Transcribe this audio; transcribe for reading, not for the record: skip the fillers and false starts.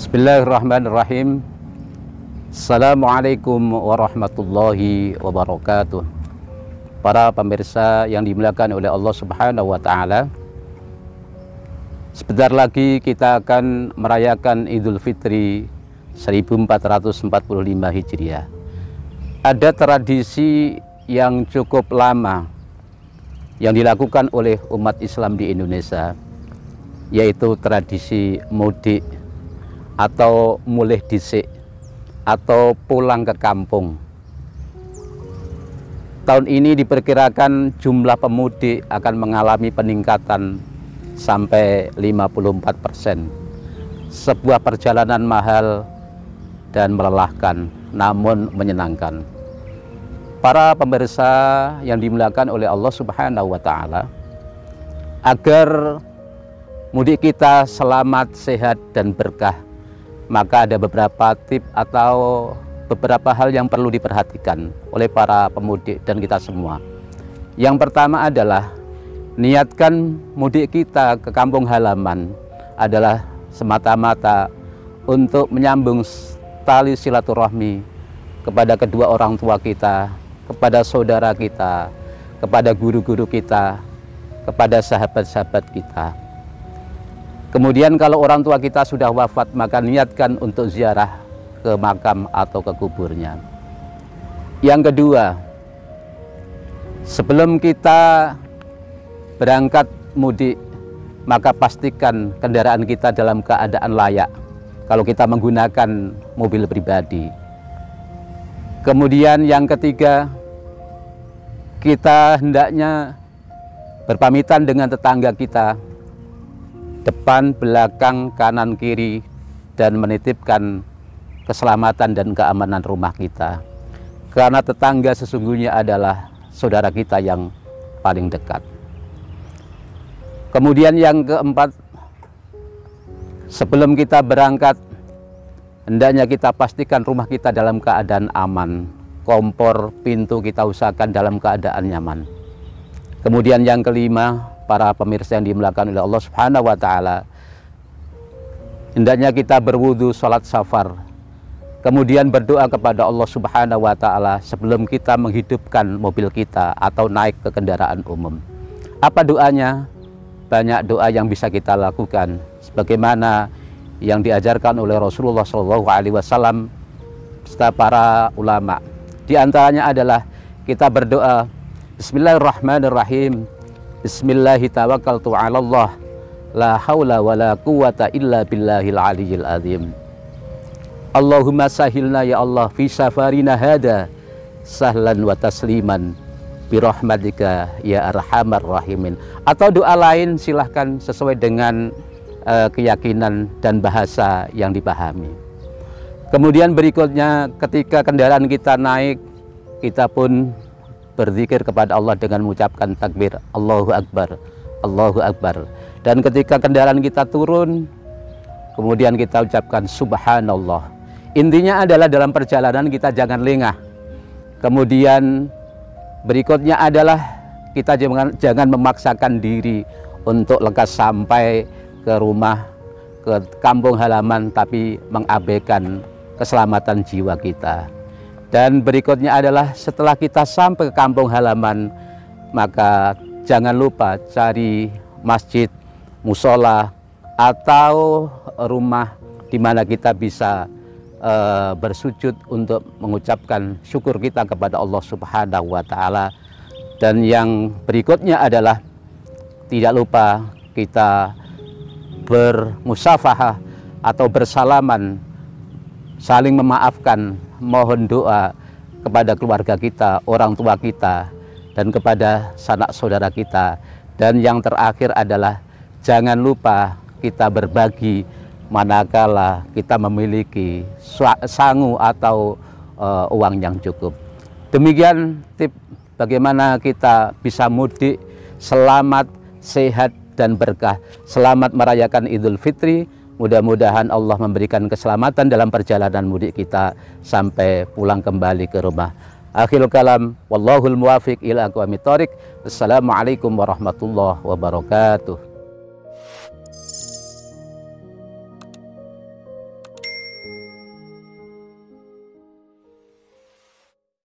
Bismillahirrahmanirrahim. Assalamualaikum warahmatullahi wabarakatuh. Para pemirsa yang dimuliakan oleh Allah Subhanahu wa Ta'ala, sebentar lagi kita akan merayakan Idul Fitri 1445 Hijriah. Ada tradisi yang cukup lama yang dilakukan oleh umat Islam di Indonesia, yaitu tradisi mudik atau mulih dhisik atau pulang ke kampung. Tahun ini diperkirakan jumlah pemudik akan mengalami peningkatan sampai 54%. Sebuah perjalanan mahal dan melelahkan, namun menyenangkan. Para pemirsa yang dimuliakan oleh Allah Subhanahu wa Ta'ala, agar mudik kita selamat, sehat, dan berkah, maka ada beberapa tips atau beberapa hal yang perlu diperhatikan oleh para pemudik dan kita semua. Yang pertama adalah niatkan mudik kita ke kampung halaman adalah semata-mata untuk menyambung tali silaturahmi kepada kedua orang tua kita, kepada saudara kita, kepada guru-guru kita, kepada sahabat-sahabat kita. Kemudian kalau orang tua kita sudah wafat, maka niatkan untuk ziarah ke makam atau ke kuburnya. Yang kedua, sebelum kita berangkat mudik, maka pastikan kendaraan kita dalam keadaan layak kalau kita menggunakan mobil pribadi. Kemudian yang ketiga, kita hendaknya berpamitan dengan tetangga kita, depan, belakang, kanan, kiri, dan menitipkan keselamatan dan keamanan rumah kita. Karena tetangga sesungguhnya adalah saudara kita yang paling dekat. Kemudian yang keempat, sebelum kita berangkat, hendaknya kita pastikan rumah kita dalam keadaan aman. Kompor, pintu kita usahakan dalam keadaan nyaman. Kemudian yang kelima, para pemirsa yang dimuliakan oleh Allah Subhanahu wa Ta'ala, hendaknya kita berwudu sholat safar, kemudian berdoa kepada Allah Subhanahu wa Ta'ala sebelum kita menghidupkan mobil kita atau naik ke kendaraan umum. Apa doanya? Banyak doa yang bisa kita lakukan, sebagaimana yang diajarkan oleh Rasulullah SAW serta para ulama. Di antaranya adalah kita berdoa, Bismillahirrahmanirrahim. Bismillahirrahmanirrahim. La haula wa la quwata illa billahil aliyyil azim. Allahumma sahilna ya Allah fi safarina hada sahlan wa tasliman birahmatika ya arhamar rahimin. Atau doa lain silahkan sesuai dengan keyakinan dan bahasa yang dipahami. Kemudian berikutnya, ketika kendaraan kita naik, kita pun berzikir kepada Allah dengan mengucapkan takbir Allahu Akbar, Allahu Akbar. Dan ketika kendaraan kita turun, kemudian kita ucapkan Subhanallah. Intinya adalah dalam perjalanan kita jangan lengah. Kemudian berikutnya adalah kita jangan memaksakan diri untuk lekas sampai ke rumah, ke kampung halaman, tapi mengabaikan keselamatan jiwa kita. Dan berikutnya adalah setelah kita sampai ke kampung halaman, maka jangan lupa cari masjid, musola, atau rumah di mana kita bisa bersujud untuk mengucapkan syukur kita kepada Allah Subhanahu wa Ta'ala. Dan yang berikutnya adalah tidak lupa kita bermusafahah atau bersalaman, saling memaafkan, mohon doa kepada keluarga kita, orang tua kita, dan kepada sanak saudara kita. Dan yang terakhir adalah jangan lupa kita berbagi manakala kita memiliki sangu atau uang yang cukup. Demikian tips bagaimana kita bisa mudik selamat, sehat, dan berkah. Selamat merayakan Idul Fitri. Mudah-mudahan Allah memberikan keselamatan dalam perjalanan mudik kita sampai pulang kembali ke rumah. Akhirul kalam, wallahul muwafiq ila aqwamit thoriq. Assalamualaikum warahmatullahi wabarakatuh.